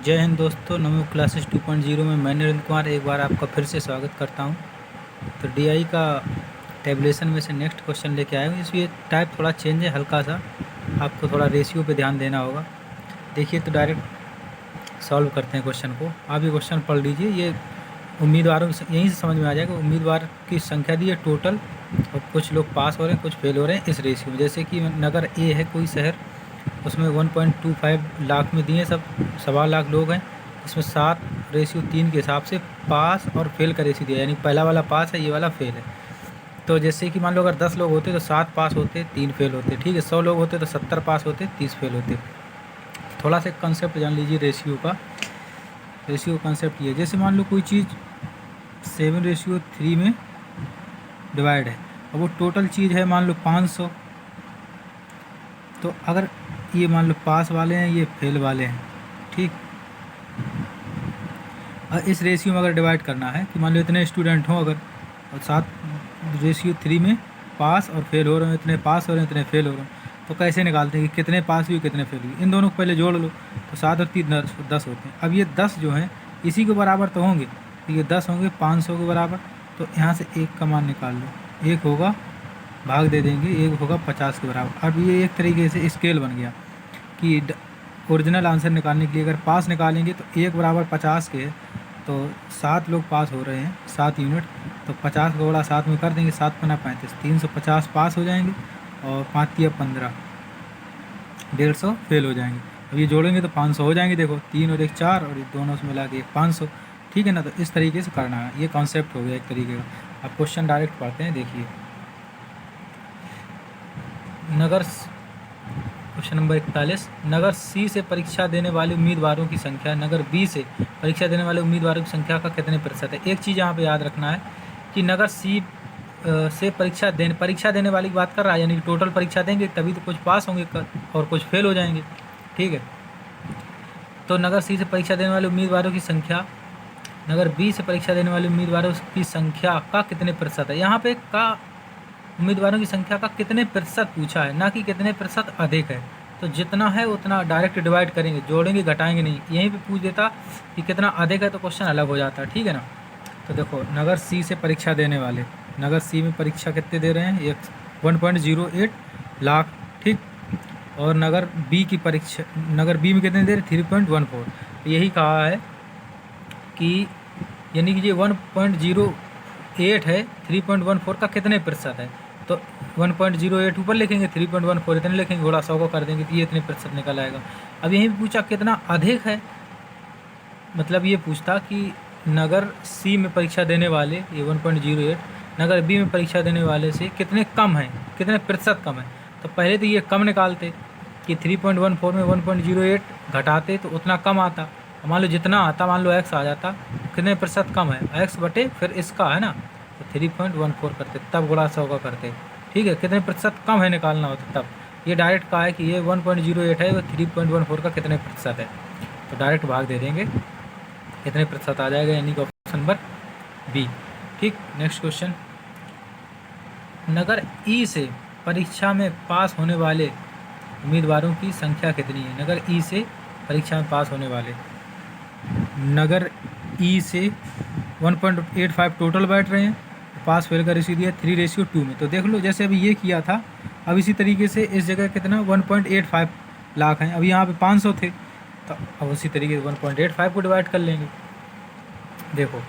जय हिंद दोस्तों, नमो क्लासेस 2.0 में मैं नरेंद्र कुमार एक बार आपका फिर से स्वागत करता हूं। तो डीआई का टेबुलेशन में से नेक्स्ट क्वेश्चन लेके आया हूँ। इसमें टाइप थोड़ा चेंज है, हल्का सा आपको थोड़ा रेशियो पे ध्यान देना होगा। देखिए तो डायरेक्ट सॉल्व करते हैं क्वेश्चन को। आप ये क्वेश्चन पढ़ लीजिए, ये उम्मीदवारों यहीं से समझ में आ जाएगा। उम्मीदवार की संख्या दी है टोटल, और कुछ लोग पास हो रहे हैं, कुछ फेल हो रहे हैं इस रेशियो में। जैसे कि नगर ए है कोई शहर, उसमें 1.25 लाख में दिए, सब 1.25 लाख लोग हैं। इसमें 7:3 के हिसाब से पास और फेल का रेशियो दिया, यानी पहला वाला पास है, ये वाला फेल है। तो जैसे कि मान लो अगर 10 लोग होते तो 7 पास होते, 3 फेल होते। ठीक है, 100 लोग होते तो 70 पास होते, 30 फेल होते। थोड़ा सा कंसेप्ट जान लीजिए रेशियो का। रेशियो कंसेप्ट ये, जैसे मान लो कोई चीज़ 7:3 में डिवाइड है, और वो टोटल चीज़ है मान लो 500। तो अगर ये मान लो पास वाले हैं, ये फेल वाले हैं, ठीक। और इस रेशियो में अगर डिवाइड करना है कि मान लो इतने स्टूडेंट हों अगर, और 7:3 में पास और फेल हो रहे हैं, इतने पास हो रहे हैं, इतने फेल हो रहे हैं, तो कैसे निकालते हैं कि कितने पास हुए कितने फेल हुए। इन दोनों को पहले जोड़ लो, तो 7 और 3 10 होते हैं। अब ये 10 जो हैं इसी के बराबर तो होंगे, तो ये 10 होंगे 500 के बराबर। तो यहाँ से एक का मान निकाल लो, एक होगा भाग दे देंगे, एक होगा 50 के बराबर। अब ये एक तरीके से स्केल बन गया कि ओरिजिनल आंसर निकालने के लिए अगर पास निकालेंगे तो 1 बराबर 50 के, तो 7 लोग पास हो रहे हैं, 7 यूनिट, तो 50 का गुणा 7 में कर देंगे, 7 पन्ना 35, 350 पास हो जाएंगे, और 5 या 15, 150 फेल हो जाएंगे। अब ये जोड़ेंगे तो 500 हो जाएंगे। देखो 3 और 1 4, और दोनों से मिला के 500। ठीक है ना, तो इस तरीके से करना है, ये कॉन्सेप्ट हो गया एक तरीके का। अब क्वेश्चन डायरेक्ट पढ़ते हैं, देखिए। क्वेश्चन नंबर 41, नगर सी से परीक्षा देने वाले उम्मीदवारों की संख्या नगर बी से परीक्षा देने वाले उम्मीदवारों की संख्या का कितने प्रतिशत है। एक चीज़ यहाँ पे याद रखना है कि नगर सी से परीक्षा देने वाली की बात कर रहा है, यानी कि टोटल परीक्षा देंगे तभी तो कुछ पास होंगे और कुछ फेल हो जाएंगे। ठीक है, तो नगर सी से परीक्षा देने वाले उम्मीदवारों की संख्या नगर बी से परीक्षा देने वाले उम्मीदवारों की संख्या का कितने प्रतिशत है। यहाँ पे का उम्मीदवारों की संख्या का कितने प्रतिशत पूछा है, ना कि कितने प्रतिशत अधिक है। तो जितना है उतना डायरेक्ट डिवाइड करेंगे, जोड़ेंगे घटाएंगे नहीं। यहीं पे पूछ देता कि कितना अधिक है तो क्वेश्चन अलग हो जाता है। ठीक है ना, तो देखो नगर सी से परीक्षा देने वाले, नगर सी में परीक्षा कितने दे रहे हैं, 1.08 लाख। ठीक, और नगर बी की परीक्षा, नगर बी में कितने दे रहे, 3.14। यही कहा है कि यानी कि ये 1.08 है, 3.14 का कितने प्रतिशत है। तो 1.08 ऊपर लिखेंगे, 3.14 इतने लिखेंगे, घोड़ा 100 को कर देंगे, तो ये इतने प्रतिशत निकल आएगा। अब यहीं भी पूछा कितना अधिक है, मतलब ये पूछता कि नगर सी में परीक्षा देने वाले, ये 1.08, नगर बी में परीक्षा देने वाले से कितने कम है, कितने प्रतिशत कम है। तो पहले तो ये कम निकालते कि 3.14 में 1.08 घटाते तो उतना कम आता। मान लो जितना आता, मान लो x आ जाता, कितने प्रतिशत कम है, x बटे फिर इसका है ना, तो 3.14 करते, तब गुणा 100 का करते। ठीक है, कितने प्रतिशत कम है निकालना होता तब। ये डायरेक्ट कहा है कि ये 1.08 है, वो 3.14 का कितने प्रतिशत है, तो डायरेक्ट भाग दे देंगे, कितने प्रतिशत आ जाएगा, यानी कि ऑप्शन नंबर बी। ठीक, नेक्स्ट क्वेश्चन, नगर ई से परीक्षा में पास होने वाले उम्मीदवारों की संख्या कितनी है। नगर ई से परीक्षा में पास होने वाले, नगर ई से 1.85 टोटल बैठ रहे हैं, पास फेल का रेशियो दिया 3:2 में। तो देख लो जैसे अभी ये किया था, अब इसी तरीके से इस जगह कितना 1.85 लाख हैं, अभी यहाँ पे 500 थे, तो अब उसी तरीके से 1.85 को डिवाइड कर लेंगे। देखो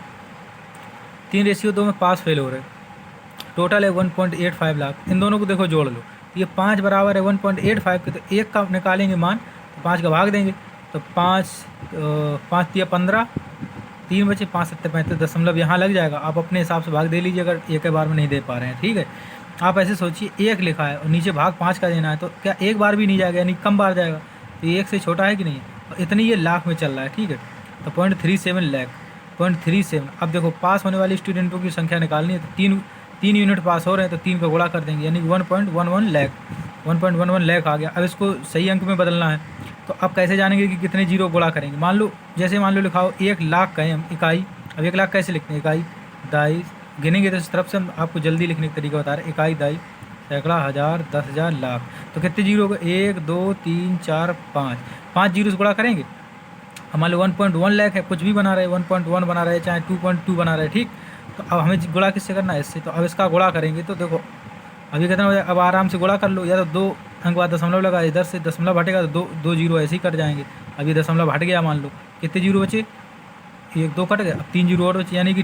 3:2 में पास फेल हो रहे, टोटल है 1.85 लाख। इन दोनों को देखो जोड़ लो, ये 5 बराबर है 1.85 के, तो एक का निकालेंगे मान, तो 5 का भाग देंगे, तो 5 या 15, 3 बचे, 5 7 35 दशमलव यहाँ लग जाएगा। आप अपने हिसाब से भाग दे लीजिए अगर एक के बार में नहीं दे पा रहे हैं। ठीक है, आप ऐसे सोचिए, एक लिखा है और नीचे भाग 5 का देना है, तो क्या एक बार भी नहीं जाएगा, यानी कम बार जाएगा, तो ये 1 से छोटा है कि नहीं, और इतनी ये लाख में चल रहा है। ठीक है, तो 0.37 लाख, 0.37। अब देखो पास होने वाले स्टूडेंटों की संख्या निकालनी है, तो 3 यूनिट पास हो रहे हैं, तो 3 का गुणा कर देंगे, यानी 1.11 लाख, 1.11 लाख आ गया। अब इसको सही अंक में बदलना है, तो अब कैसे जानेंगे कि कितने जीरो गुणा करेंगे। मान लो जैसे मान लो लिखाओ 1 लाख कहें हम इकाई, अब 1 लाख कैसे लिखते हैं, इकाई दाई गिनेंगे, तो इस तरफ से हम आपको जल्दी लिखने का तरीका बता रहे हैं, इकाई दाई सैकड़ा, हज़ार, 10,000, लाख। तो कितने जीरो होगा, 1 2 3 4 5, 5 जीरो से गुणा करेंगे। अब मान लो 1.1 लाख है, कुछ भी बना रहे, 1.1 बना रहे, चाहे 2.2 बना रहे, ठीक। तो अब हमें गुणा किससे करना है? इससे। तो अब इसका गुणा करेंगे तो देखो अभी कितना हो जाए, अब आराम से गुणा कर लो, या तो 2 अंक बाद दशमलव लगा, इधर से दशमलव हटेगा तो दो दो जीरो ऐसे ही कट जाएंगे। अब ये दशमलव हट गया, मान लो कितने जीरो बचे, 1 2 कट गए, अब 3 जीरो और बचे, यानी कि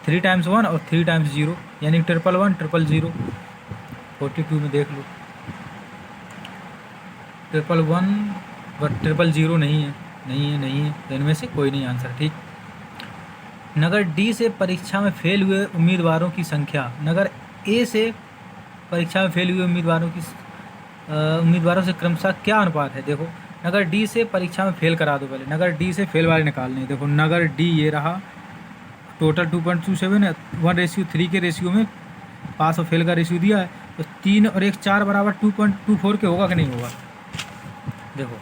3 टाइम्स 1 और 3 टाइम्स 0, यानी 111 000। 42 में देख लो 111 बट 000 नहीं है, नहीं है, तो इनमें से कोई नहीं आंसर, ठीक। नगर डी से परीक्षा में फेल हुए उम्मीदवारों की संख्या नगर ए से परीक्षा में फेल हुए उम्मीदवारों से क्रमशः क्या अनुपात है? देखो नगर डी से परीक्षा में फेल करा दो पहले, नगर डी से फेल वाले निकालने हैं। देखो नगर डी ये रहा, टोटल 2.27 है, 1:3 के रेशियो में पास और फेल का रेशियो दिया है, तो 3 और 1 4 बराबर 2.24 के होगा कि नहीं होगा? देखो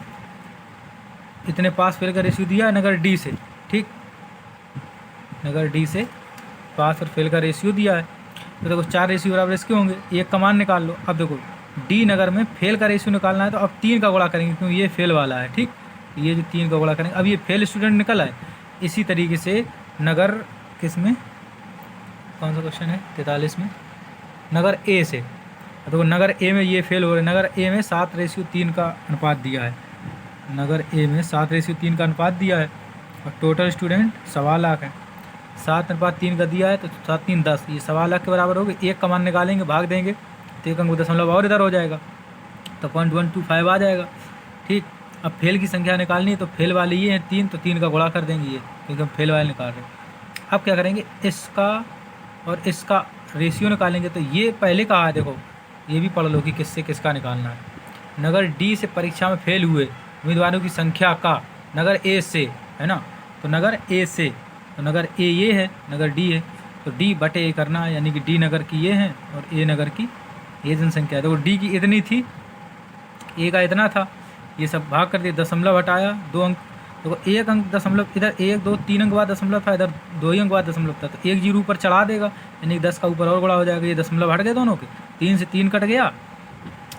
इतने पास फेल का रेशियो दिया है नगर डी से, ठीक, नगर डी से पास और फेल का रेशियो दिया है, तो देखो 4 रेशियो बराबर इसके होंगे, एक का मान निकाल लो। अब देखो डी नगर में फेल का रेशियो निकालना है, तो अब 3 का गुणा करेंगे क्योंकि ये फेल वाला है, ठीक, ये जो 3 का गुणा करेंगे, अब ये फेल स्टूडेंट निकला है। इसी तरीके से नगर किस में, कौन सा क्वेश्चन है 43 में, नगर ए से, देखो नगर ए में ये फेल हो रहे, नगर ए में 7:3 का अनुपात दिया है, नगर ए में 7:3 का अनुपात दिया है, और टोटल स्टूडेंट 1.25 लाख है, 7:3 का दिया है, तो 7 3 10, ये 1.25 लाख के बराबर हो गए। एक का मान निकालेंगे, भाग देंगे तो 1 अंक दशमलव और इधर हो जाएगा, तो 0.125 आ जाएगा, ठीक। अब फेल की संख्या निकालनी है, तो फेल वाले ये हैं 3, तो 3 का गुणा कर देंगे ये, क्योंकि हम फेल वाले निकाल रहे हैं। अब क्या करेंगे, इसका और इसका रेशियो निकालेंगे, तो ये पहले कहा है, देखो ये भी पढ़ लो कि किससे किसका निकालना है। नगर डी से परीक्षा में फेल हुए उम्मीदवारों की संख्या का नगर ए से, है ना, तो नगर ए से, तो नगर ए ये है, नगर डी है, तो डी बटे ए करना है, यानी कि डी नगर की ये है और ए नगर की ये जनसंख्या है। देखो डी की इतनी थी, ए का इतना था, ये सब भाग कर दिया, दशमलव हटाया, 2 अंक, देखो 1 अंक दशमलव, इधर 1 2 3 अंक बाद दशमलव था, इधर 2 ही अंक बाद दशमलव था, तो 1 जीरो ऊपर चढ़ा देगा, यानी 10 का ऊपर और गुणा हो जाएगा, ये दशमलव हट गए दोनों के, 3 से 3 कट गया,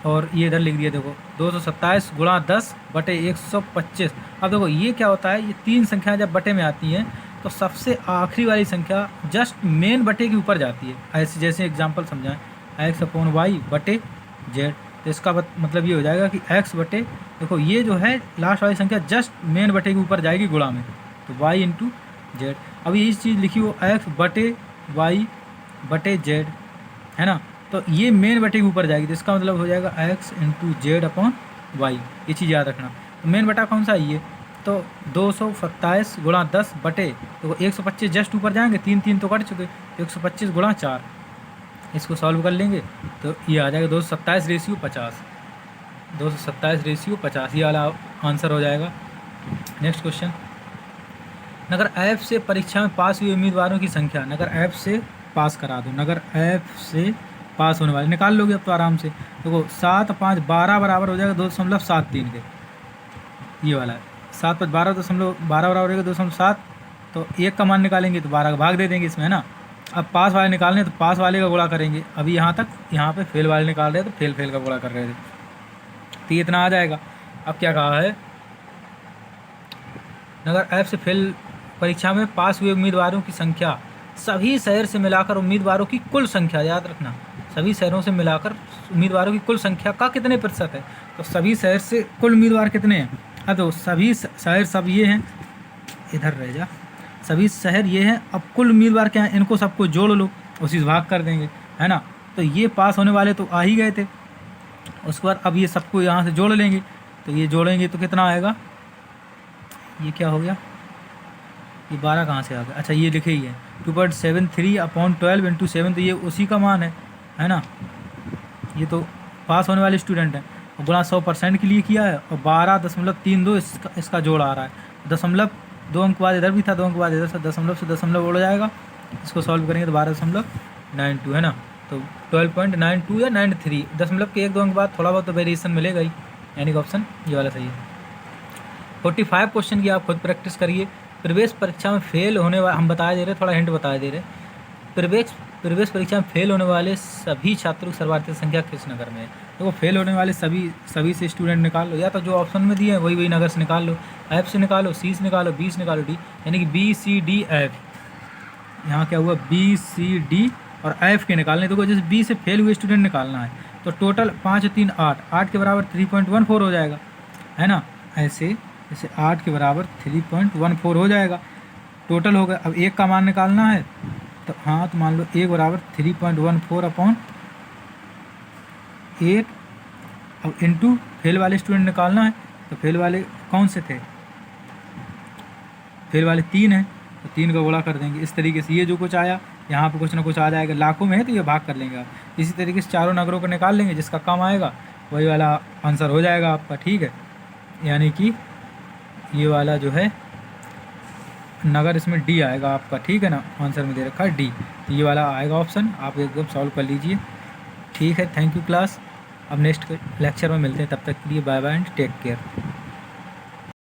और ये इधर लिख दिया, देखो 227 गुणा 10 बटे 125। अब देखो ये क्या होता है, ये 3 संख्याएँ जब बटे में आती हैं तो सबसे आखिरी वाली संख्या जस्ट मेन बटे के ऊपर जाती है। ऐसे जैसे एग्जांपल समझाएं, x/y बटे z, तो इसका मतलब ये हो जाएगा कि x बटे, देखो ये जो है लास्ट वाली संख्या जस्ट मेन बटे के ऊपर जाएगी गुणा में, तो y इंटू जेड। अब ये चीज़ लिखी हो x बटे y बटे z, है ना, तो ये मेन बटे के ऊपर जाएगी, तो इसका मतलब हो जाएगा x into Z upon Y. ये चीज़ याद रखना। तो मेन बटा कौन सा है ये, तो 227 गुणा 10 बटे, तो 125 जस्ट ऊपर जाएंगे, 3 3 तो कट चुके, 125 गुणा 4, इसको सॉल्व कर लेंगे तो ये आ जाएगा 227:50, 227:50, ये वाला आंसर हो जाएगा। नेक्स्ट क्वेश्चन, नगर एफ से परीक्षा में पास हुए उम्मीदवारों की संख्या, नगर एफ से पास करा दो, नगर एफ से पास होने वाले निकाल लोगे अब तो आराम से। देखो 7 5 12 बराबर हो जाएगा 2.73 के, ये वाला है, 7 5 12.12 बराबर हो जाएगा 2.7, तो 1 का मान निकालेंगे तो 12 का भाग दे देंगे इसमें, है ना। अब पास वाले निकालने तो पास वाले का गुणा करेंगे, अभी यहाँ तक, यहाँ पे फेल वाले निकाल रहे थे, तो फेल का गुणा कर रहे थे, तो इतना आ जाएगा। अब क्या कहा है, नगर एफ से फेल परीक्षा में पास हुए उम्मीदवारों की संख्या सभी शहर से मिलाकर उम्मीदवारों की कुल संख्या, याद रखना, सभी शहरों से मिलाकर उम्मीदवारों की कुल संख्या का कितने प्रतिशत है, तो सभी शहर से कुल उम्मीदवार कितने हैं। अब तो सभी शहर सब ये हैं, इधर रह जा, सभी शहर ये हैं, अब कुल उम्मीदवार क्या हैं, इनको सबको जोड़ लो, उसी से भाग कर देंगे, है ना। तो ये पास होने वाले तो आ ही गए थे, उसके बाद अब ये सबको यहाँ से जोड़ लेंगे, तो ये जोड़ेंगे तो कितना आएगा, ये क्या हो गया, ये 12 कहाँ से आ गया, अच्छा ये लिखे ही है 2.73/12 इंटू 7, तो ये उसी का मान है ना। ये तो पास होने वाले स्टूडेंट हैं, और गुणा 100% के लिए किया है, और 12.32 इसका जोड़ आ रहा है, दशमलव 2 अंक बाद इधर भी था, 2 अंक बाद इधर से दशमलव से दशमलव उड़ जाएगा, इसको सॉल्व करेंगे तो 12.92 है ना, तो 12.92 या 93, दशमलव के 1 2 अंक बाद थोड़ा बहुत तो वेरिएशन मिलेगा ही, यानी कि ऑप्शन ये वाला सही है। 45 क्वेश्चन की आप खुद प्रैक्टिस करिए। प्रवेश परीक्षा में फेल होने वाले, हम बता दे रहे, थोड़ा हिंट बता दे रहे, प्रवेश परीक्षा में फेल होने वाले सभी छात्रों की सर्वाधिक संख्या किस नगर में है। तो वो फेल होने वाले सभी से स्टूडेंट निकाल लो, या तो जो ऑप्शन में दिए हैं वही नगर से निकाल लो, एफ से निकालो, सी से निकालो, बी से निकालो, डी, यानी कि बी सी डी एफ। यहाँ क्या हुआ, बी सी डी और एफ के निकालने, तो जैसे बी से फेल हुए स्टूडेंट निकालना है, तो टोटल 5 3 8, 8 के बराबर 3.14 हो जाएगा, है ना। ऐसे जैसे 8 के बराबर 3.14 हो जाएगा, टोटल हो गया। अब एक का मान निकालना है, तो हाँ, तो मान लो एक बराबर 3.14 अपॉन 8। अब इनटू फेल वाले स्टूडेंट निकालना है, तो फेल वाले कौन से थे, फेल वाले 3 हैं, तो 3 का गुणा कर देंगे। इस तरीके से ये जो कुछ आया यहाँ पे कुछ ना कुछ आ जाएगा, लाखों में है तो ये भाग कर लेंगे आप। इसी तरीके से चारों नगरों को निकाल लेंगे, जिसका कम आएगा वही वाला आंसर हो जाएगा आपका, ठीक है। यानी कि ये वाला जो है नगर, इसमें डी आएगा आपका, ठीक है ना, आंसर में दे रखा है डी, तो ये वाला आएगा ऑप्शन, आप एकदम सॉल्व कर लीजिए, ठीक है। थैंक यू क्लास, अब नेक्स्ट लेक्चर में मिलते हैं, तब तक के लिए bye bye and take care.